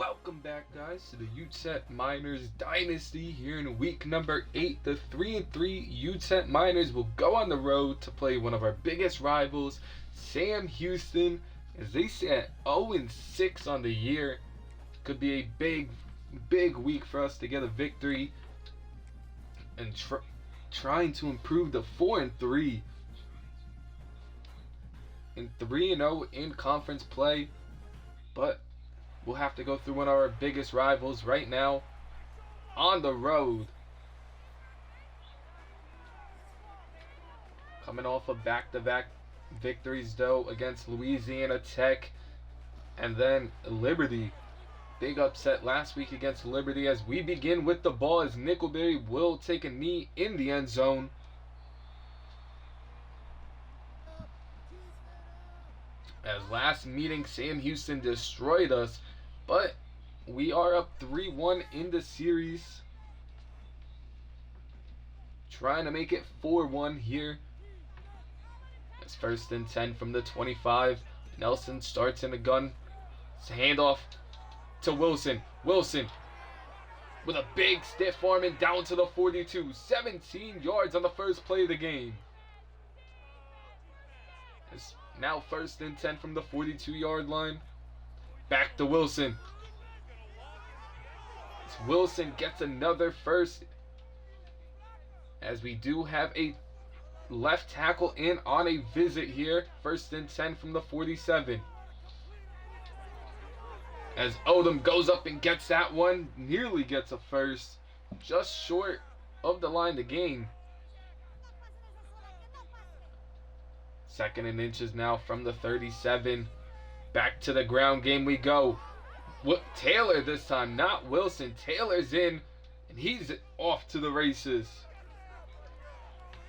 Welcome back, guys, to the Utep Miners Dynasty. Here in week number 8, the 3-3 Utep Miners will go on the road to play one of our biggest rivals, Sam Houston, as they sit at 0-6 on the year. Could be a big week for us to get a victory and trying to improve to 4-3 and 3-0 in conference play, but we'll have to go through one of our biggest rivals right now on the road. Coming off of back-to-back victories, though, against Louisiana Tech and then Liberty. Big upset last week against Liberty as we begin with the ball as Nickelberry will take a knee in the end zone. As last meeting, Sam Houston destroyed us, but we are up 3-1 in the series. Trying to make it 4-1 here. It's 1st and 10 from the 25. Nelson starts in the gun. It's a handoff to Wilson. Wilson with a big stiff arm and down to the 42. 17 yards on the first play of the game. It's now 1st and 10 from the 42-yard line. Back to Wilson. Wilson gets another first, as we do have a left tackle in on a visit here. 1st and 10 from the 47. As Odom goes up and gets that one, nearly gets a first, just short of the line to gain. 2nd and inches now from the 37. Back to the ground game we go. Taylor this time, not Wilson. Taylor's in, and he's off to the races.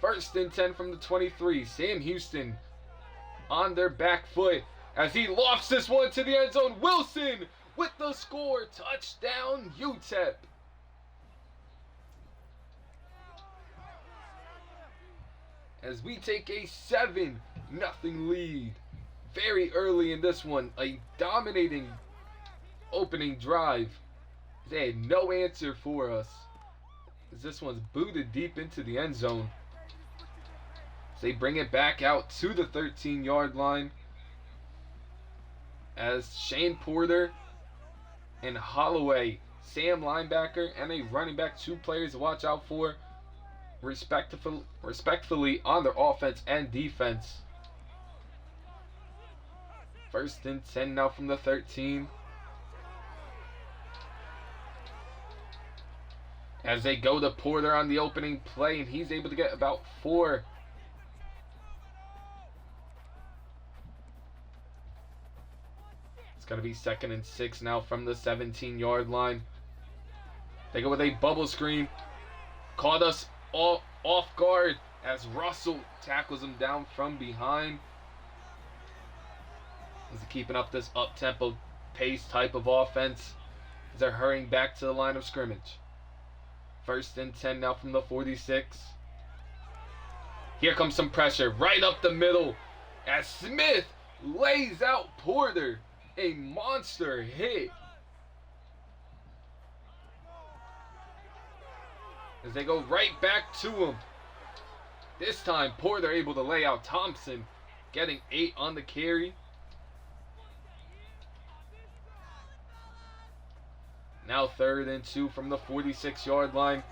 1st and 10 from the 23. Sam Houston on their back foot as he lofts this one to the end zone. Wilson with the score. Touchdown, Utep. As we take a 7-0 lead very early in this one. A dominating opening drive. They had no answer for us, as this one's booted deep into the end zone. They bring it back out to the 13-yard line as Shane Porter and Holloway, Sam linebacker and a running back, 2 players to watch out for respectfully on their offense and defense. 1st and 10 now from the 13. As they go to Porter on the opening play, and he's able to get about 4. It's going to be 2nd and 6 now from the 17-yard line. They go with a bubble screen. Caught us all off guard as Russell tackles him down from behind. As they're keeping up this up-tempo pace type of offense as they're hurrying back to the line of scrimmage. 1st and 10 now from the 46. Here comes some pressure right up the middle as Smith lays out Porter. A monster hit. As they go right back to him. This time Porter able to lay out Thompson, getting 8 on the carry. Now 3rd and 2 from the 46-yard line.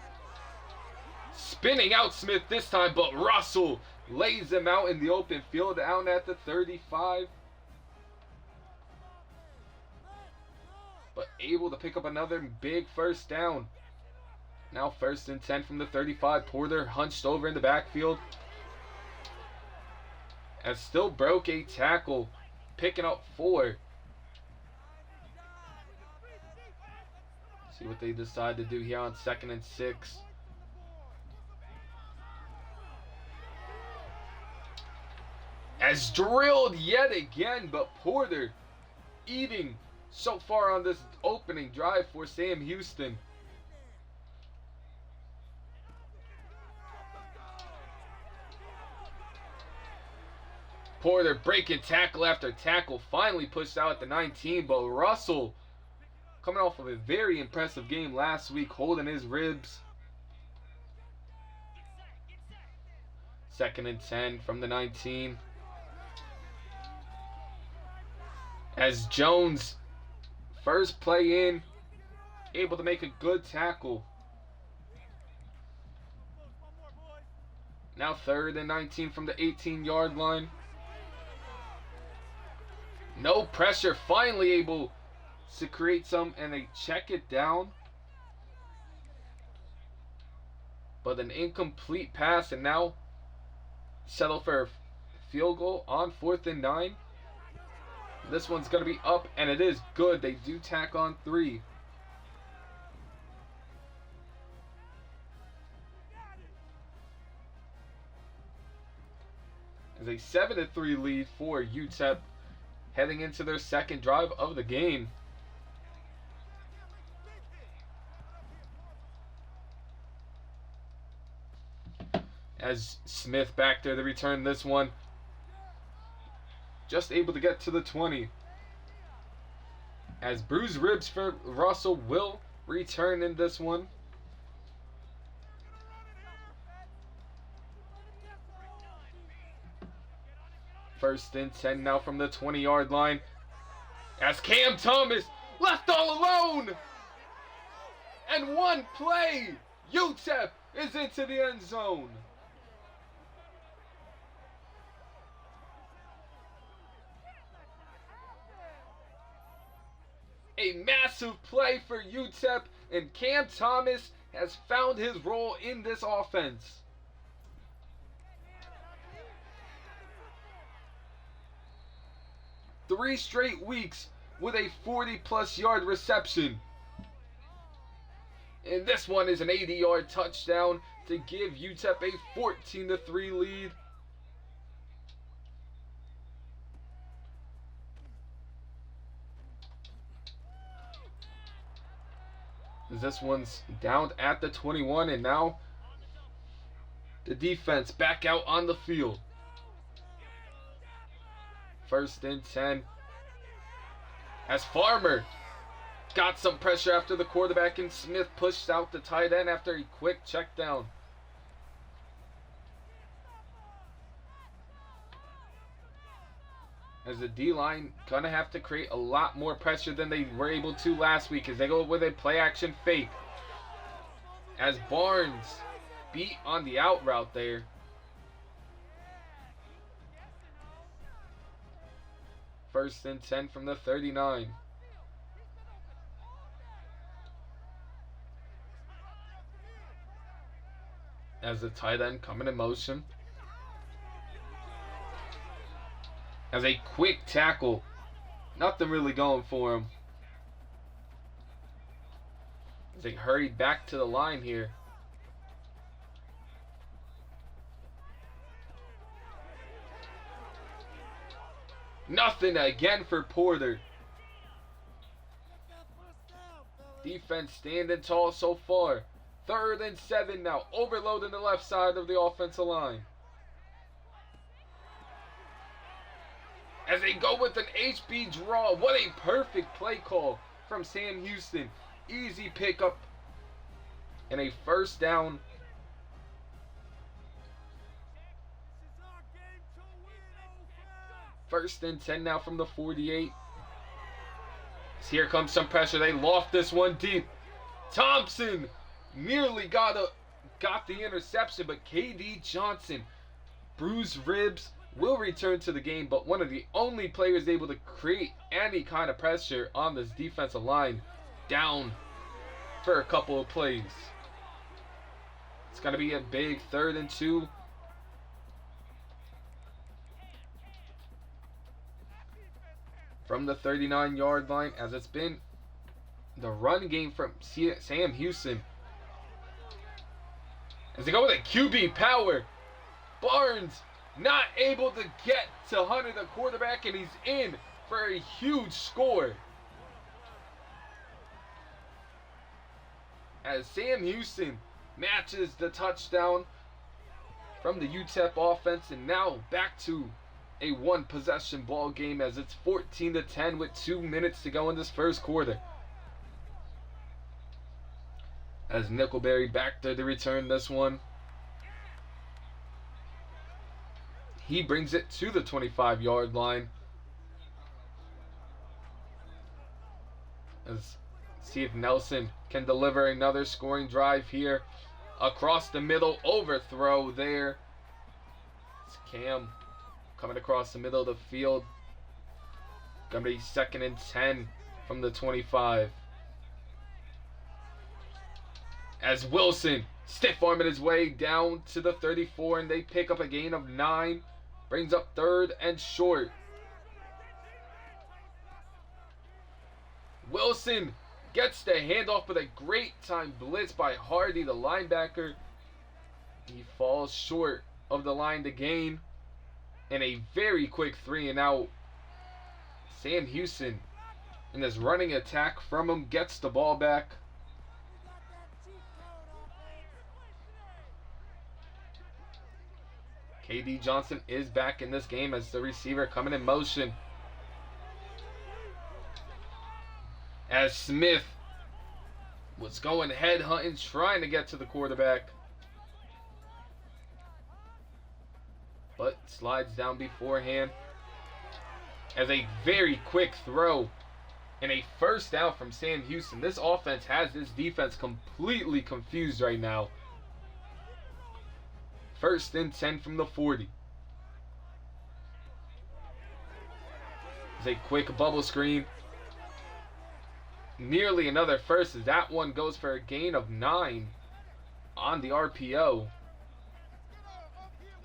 Spinning out Smith this time, but Russell lays him out in the open field down at the 35. But able to pick up another big first down. Now 1st and 10 from the 35. Porter hunched over in the backfield. And still broke a tackle, picking up 4. See what they decide to do here on 2nd and 6. As drilled yet again, but Porter eating so far on this opening drive for Sam Houston. Porter breaking tackle after tackle, finally pushed out at the 19, but Russell coming off of a very impressive game last week, holding his ribs. 2nd and 10 from the 19. As Jones, first play in, able to make a good tackle. Now 3rd and 19 from the 18-yard line. No pressure, finally able to create some, and they check it down. But an incomplete pass, and now settle for a field goal on 4th and 9. This one's going to be up, and it is good. They do tack on 3. As a 7-3 lead for Utep, heading into their second drive of the game. As Smith back there to return this one. Just able to get to the 20. As bruised ribs for Russell will return in this one. First and 10 now from the 20-yard line. As Cam Thomas left all alone. And one play, Utep is into the end zone. A massive play for Utep, and Cam Thomas has found his role in this offense. Three straight weeks with a 40-plus yard reception. And this one is an 80-yard touchdown to give Utep a 14-3 lead. This one's down at the 21, and now the defense back out on the field. First and 10. As Farmer got some pressure after the quarterback, and Smith pushed out the tight end after a quick check down. As the D-line gonna have to create a lot more pressure than they were able to last week as they go with a play-action fake. As Barnes beat on the out route there. First and 10 from the 39. As the tight end coming in motion. As a quick tackle. Nothing really going for him. As they hurry back to the line here. Nothing again for Porter. Defense standing tall so far. 3rd and 7 now. Overloading the left side of the offensive line. As they go with an HB draw. What a perfect play call from Sam Houston. Easy pickup. And a first down. First and 10 now from the 48. As here comes some pressure. They loft this one deep. Thompson nearly got the interception, but KD Johnson, bruised ribs, will return to the game, but one of the only players able to create any kind of pressure on this defensive line, down for a couple of plays. It's going to be a big 3rd and 2. From the 39-yard line, as it's been the run game from Sam Houston. As they go with a QB power, Barnes not able to get to Hunter, the quarterback, and he's in for a huge score. As Sam Houston matches the touchdown from the Utep offense, and now back to a one-possession ball game as it's 14-10 with 2 minutes to go in this first quarter. as Nickelberry back there to return this one. He brings it to the 25-yard line. Let's see if Nelson can deliver another scoring drive here. Across the middle, overthrow there. It's Cam coming across the middle of the field. Gonna be 2nd and 10 from the 25. As Wilson stiff-arming his way down to the 34, and they pick up a gain of 9. Brings up 3rd and short. Wilson gets the handoff, but a great time blitz by Hardy, the linebacker. He falls short of the line to gain. And a very quick 3-and-out. Sam Houston, in this running attack from him, gets the ball back. KD Johnson is back in this game as the receiver coming in motion. As Smith was going head hunting, trying to get to the quarterback. But slides down beforehand. As a very quick throw and a 1st down from Sam Houston. This offense has this defense completely confused right now. 1st and 10 from the 40. As a quick bubble screen. Nearly another 1st as that one goes for a gain of 9 on the RPO.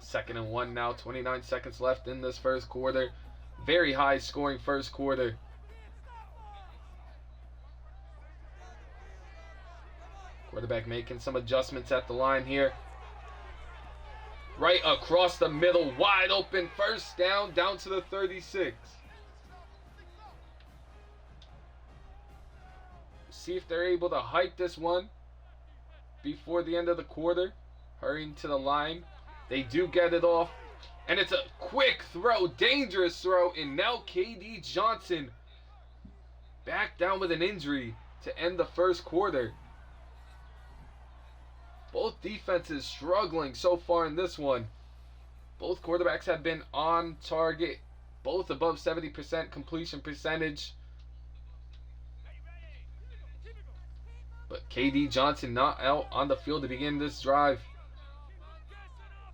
2nd and 1 now, 29 seconds left in this 1st quarter. Very high scoring 1st quarter. Quarterback making some adjustments at the line here. Right across the middle, wide open, 1st down to the 36. See if they're able to hike this one before the end of the quarter. Hurrying to the line. They do get it off. And it's a quick throw, dangerous throw. And now KD Johnson back down with an injury to end the 1st quarter. Both defenses struggling so far in this one. Both quarterbacks have been on target. Both above 70% completion percentage. But KD Johnson not out on the field to begin this drive.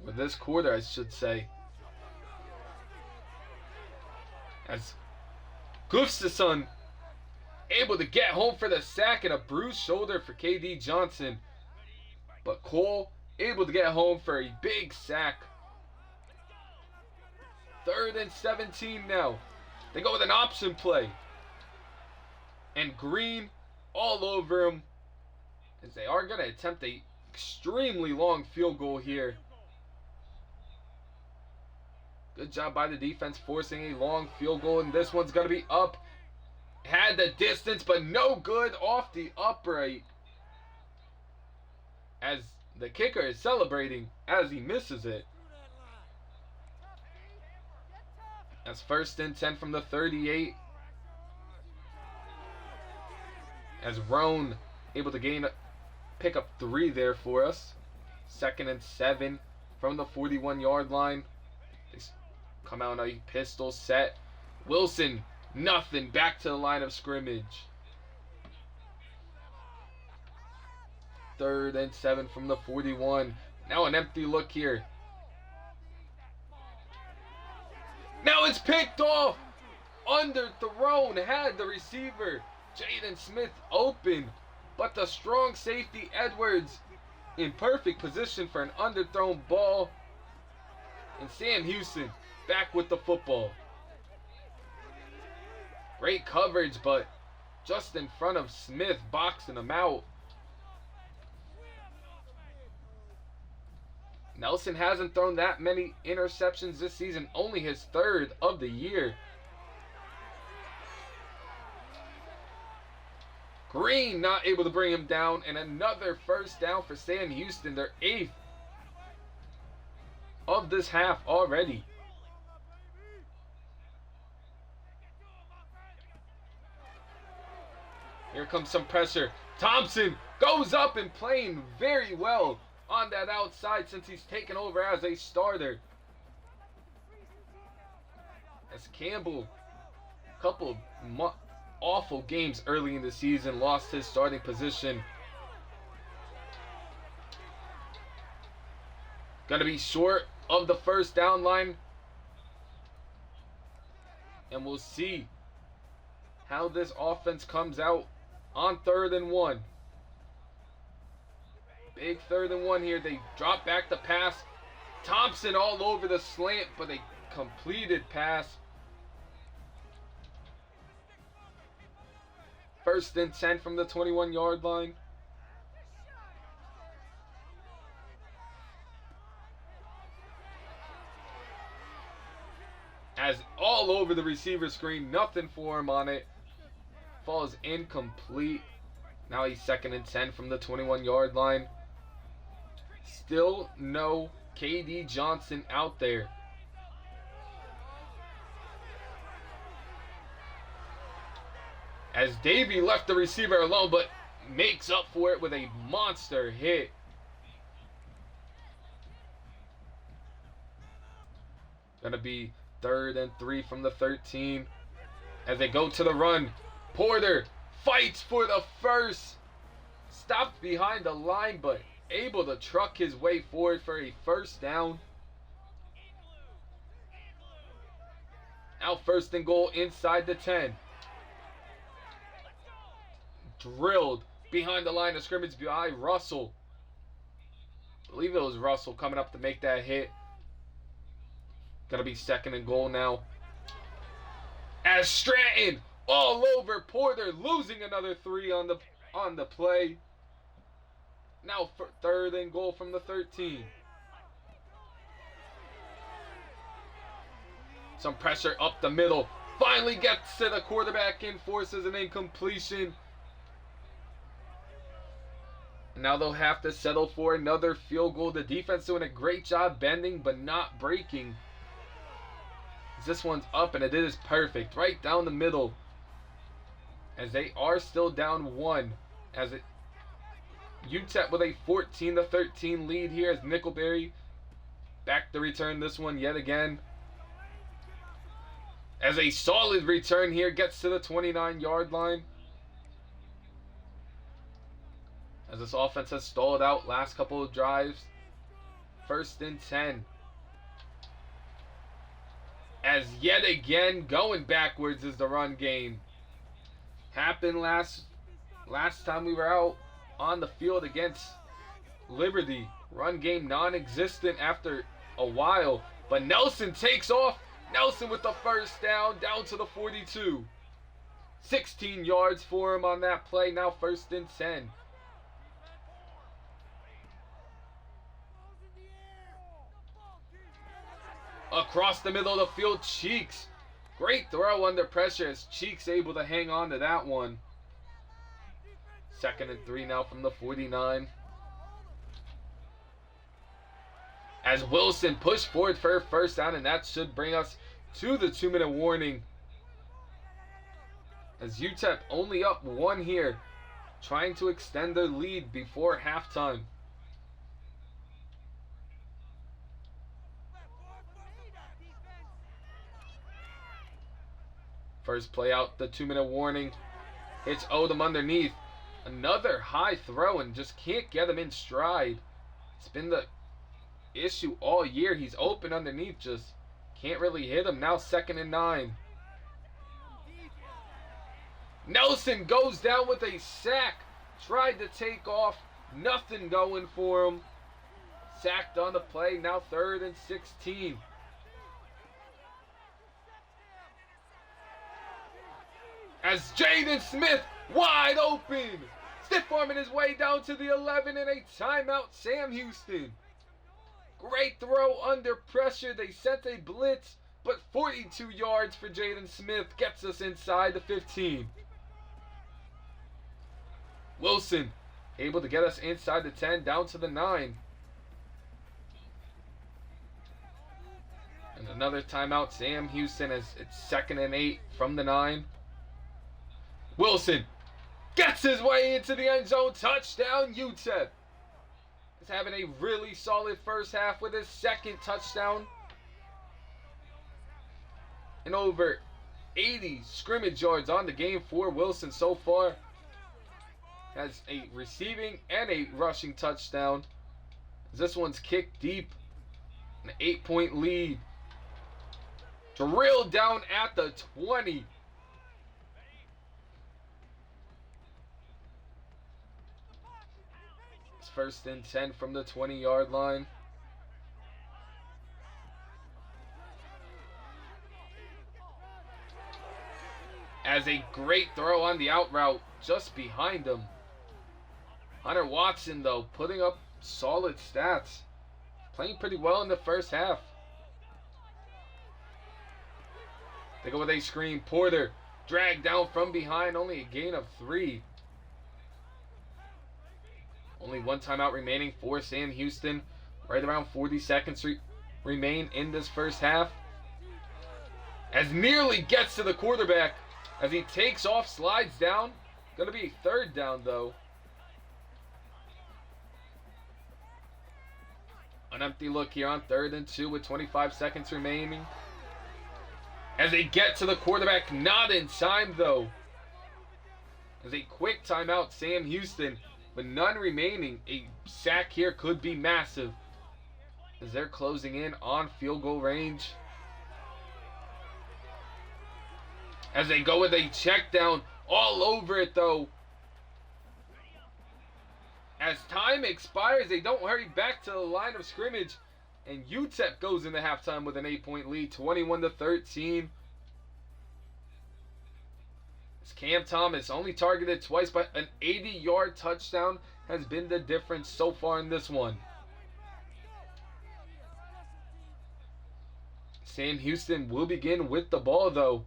Or this quarter, I should say. As Gustafson able to get home for the sack and a bruised shoulder for KD Johnson. But Cole able to get home for a big sack. 3rd and 17 now. They go with an option play. And Green all over him. As they are going to attempt a extremely long field goal here. Good job by the defense forcing a long field goal. And this one's going to be up. Had the distance, but no good off the upright. As the kicker is celebrating as he misses it. That's 1st and 10 from the 38. As Roan able to pick up 3 there for us. 2nd and 7 from the 41-yard line. They come out a pistol set. Wilson, nothing. Back to the line of scrimmage. 3rd and 7 from the 41. Now an empty look here. Now it's picked off. Underthrown. Had the receiver Jaden Smith open. But the strong safety Edwards in perfect position for an underthrown ball. And Sam Houston back with the football. Great coverage, but just in front of Smith, boxing him out. Nelson hasn't thrown that many interceptions this season, only his 3rd of the year. Green not able to bring him down, and another 1st down for Sam Houston, their 8th of this half already. Here comes some pressure. Thompson goes up and playing very well on that outside since he's taken over as a starter. As Campbell, a couple of awful games early in the season, lost his starting position. Gonna be short of the first down line. And we'll see how this offense comes out on 3rd and 1. Big 3rd and 1 here. They drop back the pass. Thompson all over the slant, but a completed pass. 1st and 10 from the 21-yard line. As all over the receiver screen, nothing for him on it. Falls incomplete. Now he's 2nd and 10 from the 21-yard line. Still no KD Johnson out there. As Davey left the receiver alone, but makes up for it with a monster hit. Gonna be 3rd and 3 from the 13. As they go to the run, Porter fights for the first. Stopped behind the line, but able to truck his way forward for a 1st down. Now 1st and goal inside the 10. Drilled behind the line of scrimmage by Russell. I believe it was Russell coming up to make that hit. Gonna be 2nd and goal now. As Stratton all over Porter, losing another 3 on the play. Now for 3rd and goal from the 13. Some pressure up the middle. Finally gets to the quarterback and forces an incompletion. Now they'll have to settle for another field goal. The defense doing a great job bending but not breaking. This one's up and it is perfect. Right down the middle. As they are still down 1. As it Utep with a 14-13 lead here as Nickelberry back to return this one yet again. As a solid return here gets to the 29-yard line. As this offense has stalled out last couple of drives. 1st and 10. As yet again going backwards is the run game. Happened last time we were out on the field against Liberty. Run game non-existent after a while. But Nelson takes off. Nelson with the 1st down to the 42. 16 yards for him on that play. Now 1st and 10. Across the middle of the field, Cheeks. Great throw under pressure as Cheeks able to hang on to that one. 2nd and 3 now from the 49. As Wilson pushed forward for a 1st down, and that should bring us to the 2-minute warning. As Utep only up 1 here, trying to extend their lead before halftime. First play out, the 2-minute warning. Hits Odom underneath. Another high throw and just can't get him in stride. It's been the issue all year. He's open underneath, just can't really hit him. Now 2nd and 9. Nelson goes down with a sack. Tried to take off. Nothing going for him. Sacked on the play. Now 3rd and 16. As Jaden Smith wide open. Stiff arming his way down to the 11 and a timeout, Sam Houston. Great throw under pressure. They sent a blitz, but 42 yards for Jaden Smith gets us inside the 15. Wilson able to get us inside the 10, down to the 9. And another timeout, Sam Houston, as it's 2nd and 8 from the 9. Wilson Gets his way into the end zone. Touchdown, Utep. He's having a really solid first half with his second touchdown. And over 80 scrimmage yards on the game for Wilson so far. Has a receiving and a rushing touchdown. This one's kicked deep. An 8-point lead. Drilled down at the 20. It's 1st and 10 from the 20-yard line. As a great throw on the out route just behind him. Hunter Watson, though, putting up solid stats. Playing pretty well in the first half. They go with a screen. Porter dragged down from behind. Only a gain of 3. Only one timeout remaining for Sam Houston. Right around 40 seconds remain in this first half. As nearly gets to the quarterback. As he takes off, slides down. Going to be 3rd down, though. An empty look here on 3rd and 2 with 25 seconds remaining. As they get to the quarterback, not in time, though. As a quick timeout, Sam Houston, with none remaining. A sack here could be massive. As they're closing in on field goal range. As they go with a check down all over it, though. As time expires, they don't hurry back to the line of scrimmage. And Utep goes into halftime with an 8-point lead, 21-13. As Cam Thomas only targeted twice, but an 80-yard touchdown has been the difference so far in this one. Sam Houston will begin with the ball, though.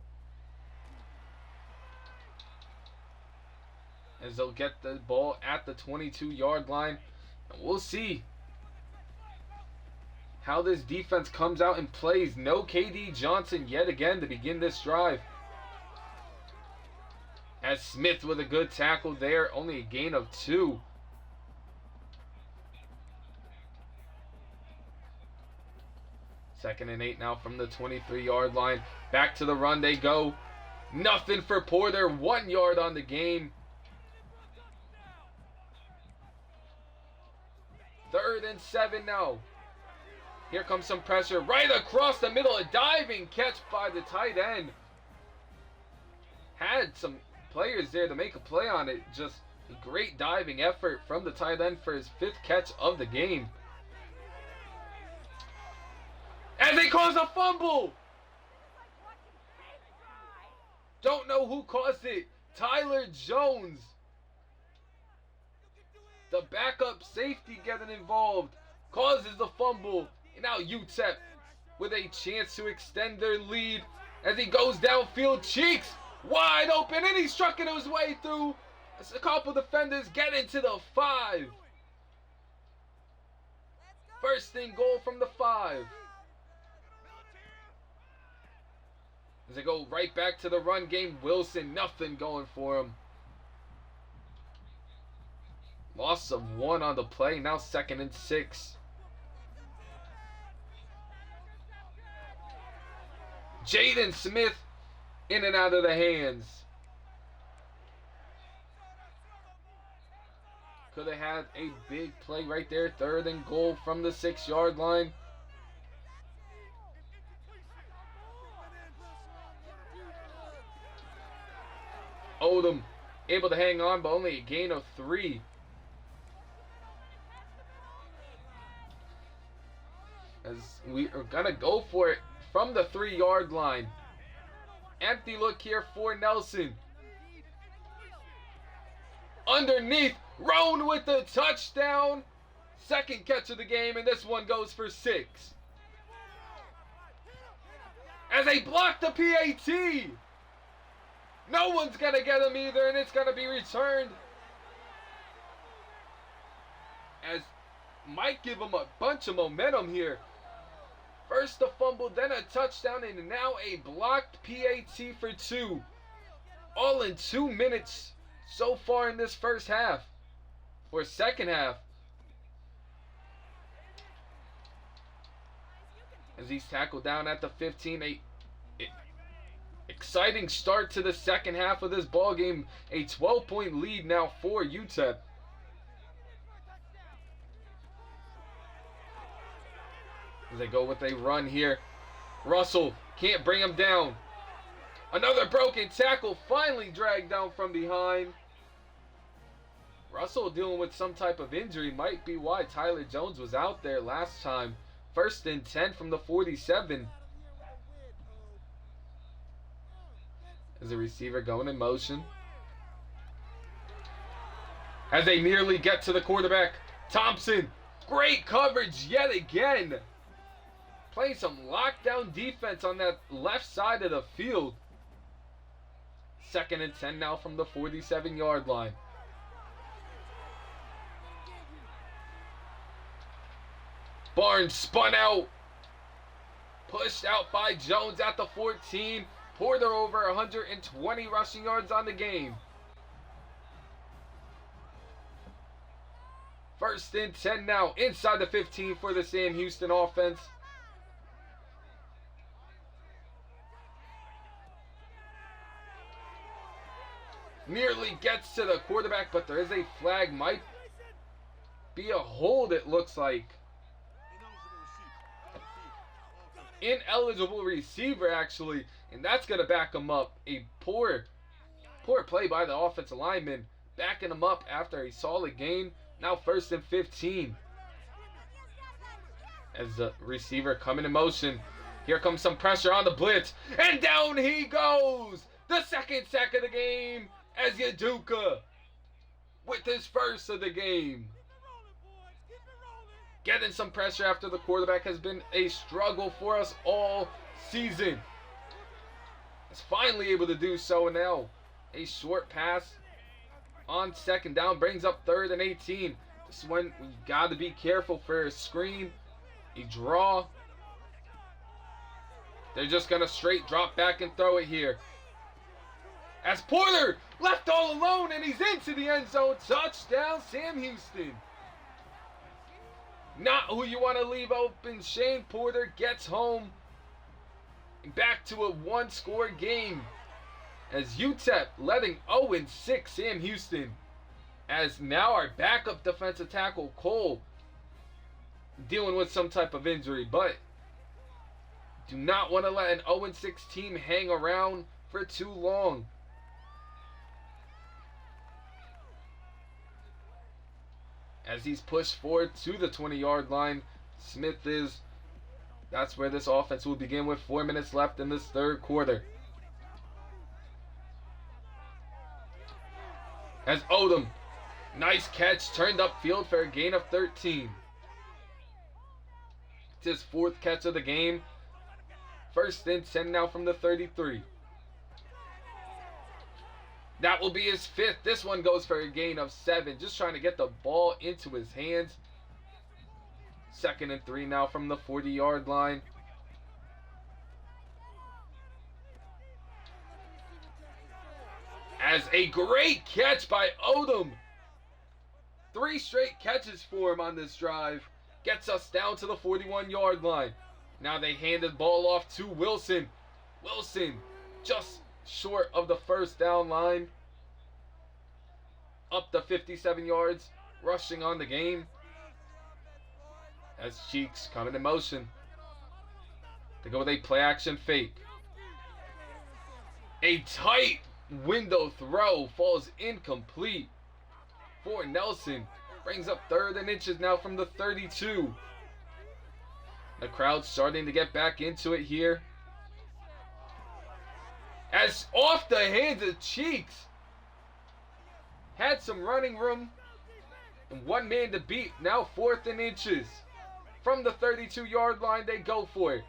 As they'll get the ball at the 22-yard line. And we'll see how this defense comes out and plays. No KD Johnson yet again to begin this drive. As Smith with a good tackle there. Only a gain of 2. Second and 8 now from the 23-yard line. Back to the run they go. Nothing for Porter. 1 yard on the game. 3rd and 7 now. Here comes some pressure right across the middle. A diving catch by the tight end. Had some players there to make a play on it. Just a great diving effort from the tight end for his 5th catch of the game. And they cause a fumble. Don't know who caused it. Tyler Jones. The backup safety getting involved causes the fumble. And now Utep with a chance to extend their lead as he goes downfield. Cheeks wide open and he's trucking his way through. As a couple defenders get into the 5. 1st and goal from the 5. As they go right back to the run game. Wilson, nothing going for him. Loss of 1 on the play. Now 2nd and 6. Jaden Smith in and out of the hands. Could have had a big play right there. 3rd and goal from the 6-yard line. Odom able to hang on, but only a gain of 3. As we are going to go for it from the 3-yard line. Empty look here for Nelson. Underneath, Roan with the touchdown. 2nd catch of the game, and this one goes for 6. As they block the PAT. No one's going to get him either, and it's going to be returned. As might give him a bunch of momentum here. First a fumble, then a touchdown, and now a blocked PAT for 2. All in 2 minutes so far in this first half or second half. As he's tackled down at the 15. A exciting start to the second half of this ball game. A 12-point lead now for Utep. As they go with a run here. Russell can't bring him down. Another broken tackle, finally dragged down from behind. Russell dealing with some type of injury, might be why Tyler Jones was out there last time. 1st and 10 from the 47. As the receiver going in motion. As they nearly get to the quarterback, Thompson, great coverage yet again. Playing some lockdown defense on that left side of the field. 2nd and 10 now from the 47-yard line. Barnes spun out. Pushed out by Jones at the 14. Porter over 120 rushing yards on the game. 1st and 10 now inside the 15 for the Sam Houston offense. Nearly gets to the quarterback, but there is a flag. Might be a hold, it looks like. Ineligible receiver, actually, and that's going to back him up. A poor play by the offensive lineman, backing him up after a solid gain. Now 1st and 15. As the receiver coming in motion. Here comes some pressure on the blitz, and down he goes. The 2nd sack of the game as Yaduka with his 1st of the game. Getting some pressure after the quarterback has been a struggle for us all season. Is finally able to do so now. A short pass on 2nd down brings up 3rd and 18. This is when we got to be careful for a screen, a draw. They're just going to straight drop back and throw it here. As Porter left all alone and he's into the end zone. Touchdown, Sam Houston. Not who you want to leave open. Shane Porter gets home. Back to a one-score game. As Utep letting 0-6 Sam Houston. As now our backup defensive tackle Cole dealing with some type of injury. But do not want to let an 0-6 team hang around for too long. As he's pushed forward to the 20-yard line, Smith is. That's where this offense will begin with 4 minutes left in this 3rd quarter. As Odom, nice catch, turned upfield for a gain of 13. It's his 4th catch of the game. 1st and 10 now from the 33. That will be his 5th. This one goes for a gain of 7. Just trying to get the ball into his hands. 2nd and 3 now from the 40-yard line. As a great catch by Odom. 3 straight catches for him on this drive. Gets us down to the 41-yard line. Now they hand the ball off to Wilson. Wilson just short of the 1st down line. Up the 57 yards. Rushing on the game. As Cheeks coming in motion. They go with a play action fake. A tight window throw falls incomplete for Nelson. Brings up 3rd and inches now from the 32. The crowd starting to get back into it here. As off the hands of Cheeks. Had some running room. And one man to beat. Now 4th and inches. From the 32-yard line they go for it.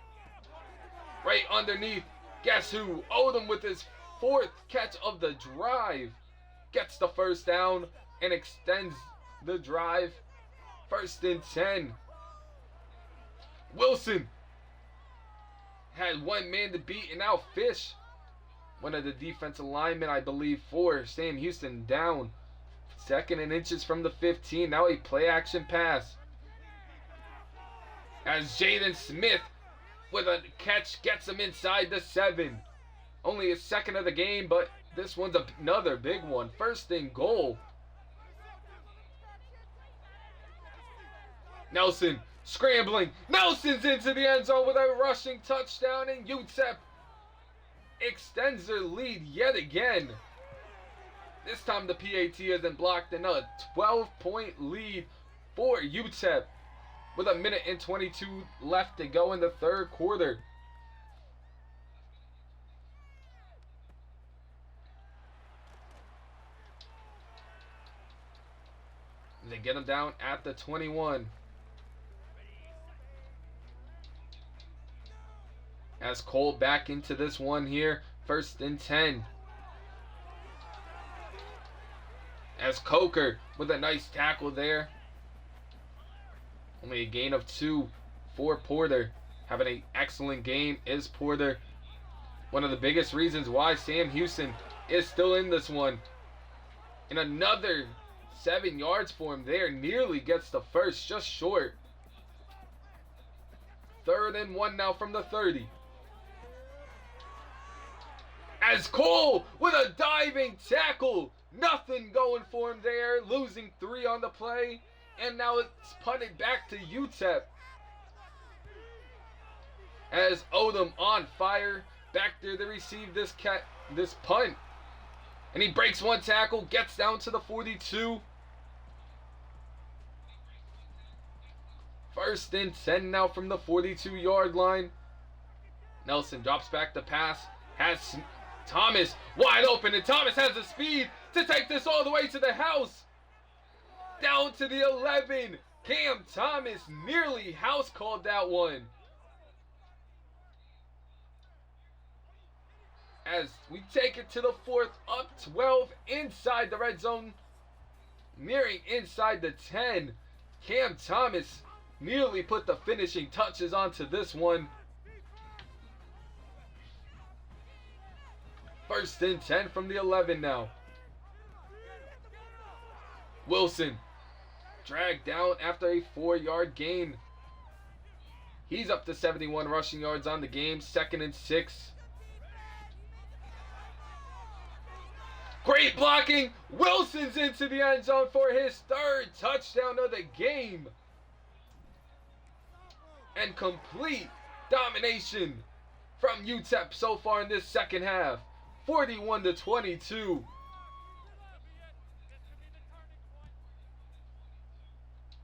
Right underneath. Guess who? Odom with his 4th catch of the drive. Gets the 1st down and extends the drive. 1st and 10. Wilson had one man to beat, and now Fish one of the defensive linemen, I believe, for Sam Houston down. 2nd and inches from the 15. Now a play action pass. As Jaden Smith with a catch gets him inside the 7. Only his 2nd of the game, but this one's another big one. 1st and goal. Nelson scrambling. Nelson's into the end zone with a rushing touchdown, and Utep extends their lead yet again. This time the PAT isn't blocked, and a 12-point lead for Utep with 1:22 left to go in the 3rd quarter. They get him down at the 21. As Cole back into this one here. 1st and 10. As Coker with a nice tackle there. Only a gain of 2 for Porter. Having an excellent game is Porter. One of the biggest reasons why Sam Houston is still in this one. And another 7 yards for him there. Nearly gets the first, just short. 3rd and 1 now from the 30. As Cole with a diving tackle. Nothing going for him there. Losing 3 on the play. And now it's punted back to Utep. As Odom on fire. Back there to receive this punt. And he breaks 1 tackle. Gets down to the 42. 1st and 10 now from the 42-yard line. Nelson drops back the pass. Has Thomas wide open, and Thomas has the speed to take this all the way to the house. Down to the 11. Cam Thomas nearly house called that one. As we take it to the 4th, up 12 inside the red zone. Nearing inside the 10. Cam Thomas nearly put the finishing touches onto this one. 1st and 10 from the 11 now. Wilson dragged down after a 4-yard gain. He's up to 71 rushing yards on the game. 2nd and 6. Great blocking. Wilson's into the end zone for his 3rd touchdown of the game. And complete domination from Utep so far in this 2nd half. 41-22.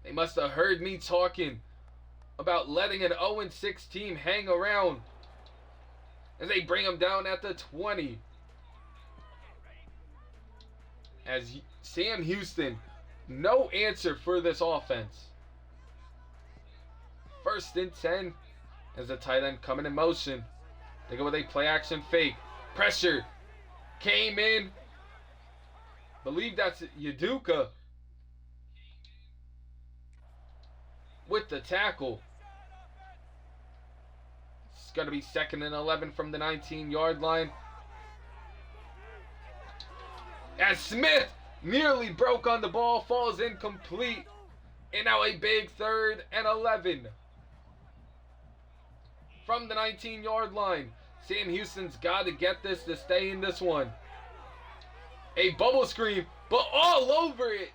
They must have heard me talking about letting an 0-6 team hang around. As they bring them down at the 20. As Sam Houston, no answer for this offense. 1st and 10. As the tight end coming in motion. They go with a play action fake. Pressure came in. Believe that's Yaduka with the tackle. It's going to be 2nd and 11 from the 19-yard line. As Smith nearly broke on the ball, falls incomplete. And now a big 3rd and 11 from the 19-yard line. Sam Houston's got to get this to stay in this one. A bubble screen, but all over it.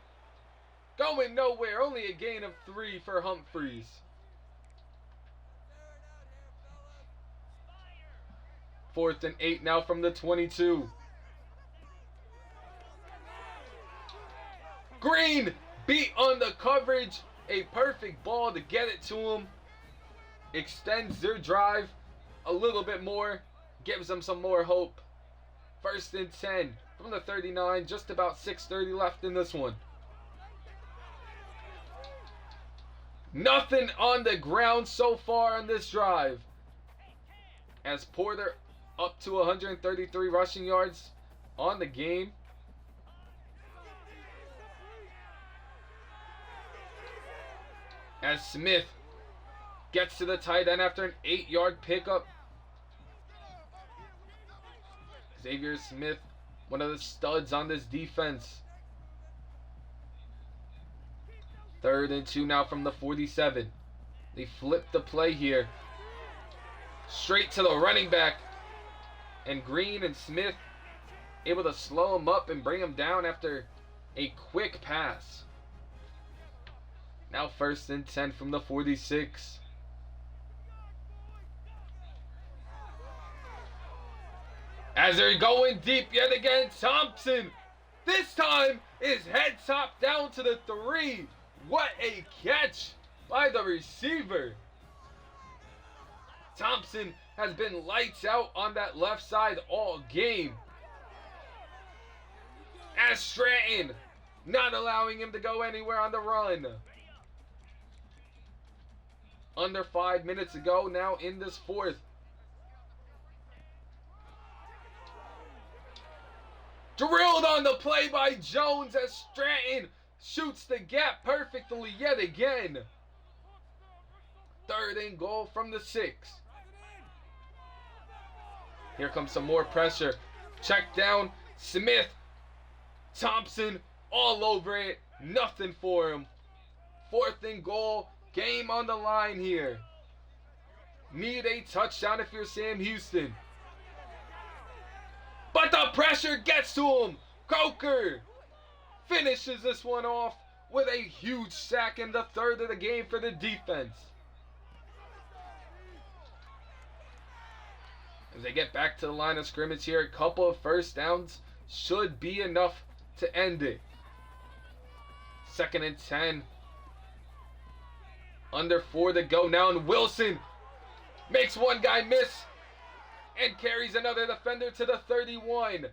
Going nowhere. Only a gain of 3 for Humphreys. 4th and 8 now from the 22. Green beat on the coverage. A perfect ball to get it to him. Extends their drive a little bit more. Gives them some more hope. 1st and 10 from the 39. Just about 6:30 left in this one. Nothing on the ground so far on this drive. As Porter up to 133 rushing yards on the game. As Smith gets to the tight end after an 8-yard pickup. Xavier Smith, one of the studs on this defense. 3rd and 2 now from the 47. They flip the play here. Straight to the running back. And Green and Smith able to slow him up and bring him down after a quick pass. Now 1st and 10 from the 46. As they're going deep yet again, Thompson, this time, is head top down to the 3. What a catch by the receiver. Thompson has been lights out on that left side all game. As Stratton, not allowing him to go anywhere on the run. Under 5 minutes ago now in this 4th. Drilled on the play by Jones as Stratton shoots the gap perfectly yet again. 3rd and goal from the 6. Here comes some more pressure. Check down. Smith. Thompson all over it. Nothing for him. 4th and goal. Game on the line here. Need a touchdown if you're Sam Houston. But the pressure gets to him. Coker finishes this one off with a huge sack in the 3rd of the game for the defense. As they get back to the line of scrimmage here, a couple of 1st downs should be enough to end it. 2nd and 10. Under 4 to go now, and Wilson makes one guy miss and carries another defender to the 31.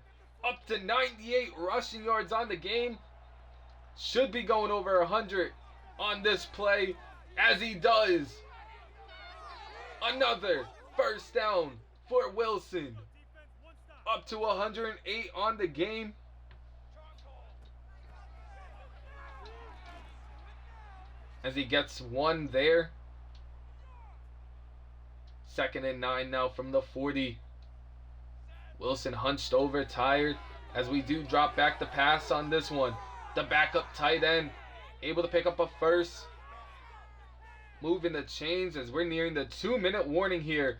Up to 98 rushing yards on the game. Should be going over 100 on this play, as he does. Another 1st down for Wilson. Up to 108 on the game. As he gets one there. 2nd and 9 now from the 40. Wilson hunched over, tired, as we do drop back the pass on this one. The backup tight end able to pick up a 1st. Moving the chains as we're nearing the 2-minute warning here.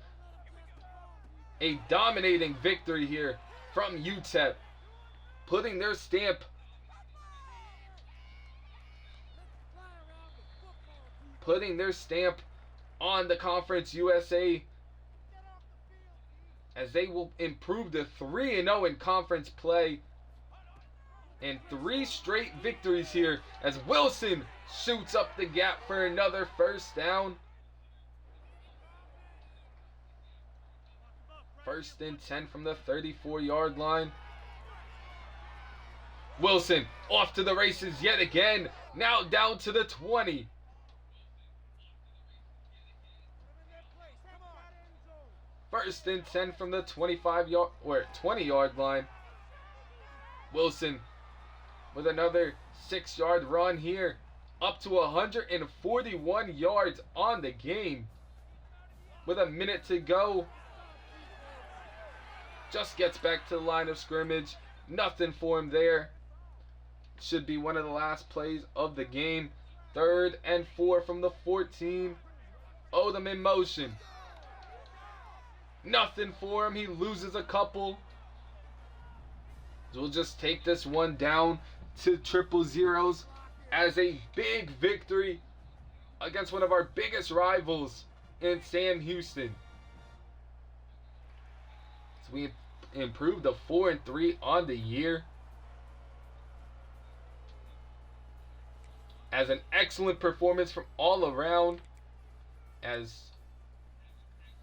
A dominating victory here from Utep, putting their stamp on the Conference USA, as they will improve to 3-0 in conference play, and 3 straight victories here as Wilson shoots up the gap for another 1st down. 1st and 10 from the 34-yard line. Wilson off to the races yet again, now down to the 20. First and 10 from the 25-yard or 20-yard line. Wilson with another 6-yard run here, up to 141 yards on the game. With a minute to go, just gets back to the line of scrimmage. Nothing for him there. Should be one of the last plays of the game. 3rd and 4 from the 14. Odom in motion. Nothing for him. He loses a couple. So we'll just take this one down to 000 as a big victory against one of our biggest rivals in Sam Houston. So we improved to 4-3 on the year. As an excellent performance from all around, as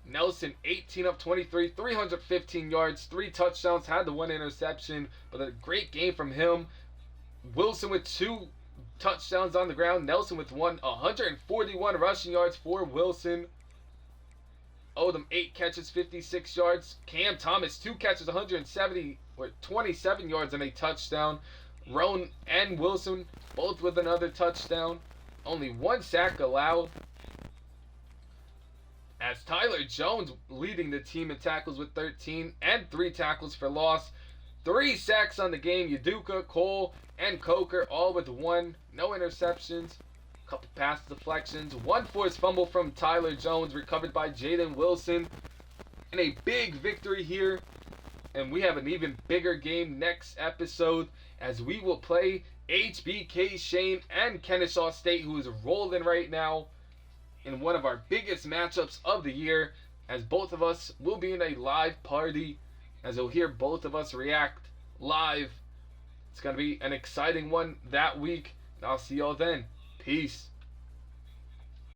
Nelson 18 of 23, 315 yards, 3 touchdowns, had the 1 interception, but a great game from him. Wilson with 2 touchdowns on the ground, Nelson with 1, 141 rushing yards for Wilson. Odom 8 catches, 56 yards. Cam Thomas 2 catches, 170 or 27 yards and a touchdown. Roan and Wilson both with another touchdown. Only 1 sack allowed. as Tyler Jones leading the team in tackles with 13 and 3 tackles for loss. 3 sacks on the game. Uduka, Cole, and Coker all with 1. No interceptions. Couple pass deflections. 1 forced fumble from Tyler Jones recovered by Jaden Wilson. And a big victory here. And we have an even bigger game next episode as we will play HBK Shane and Kennesaw State, who is rolling right now in one of our biggest matchups of the year, as both of us will be in a live party, as you'll hear both of us react live. It's going to be an exciting one that week, and I'll see y'all then. Peace.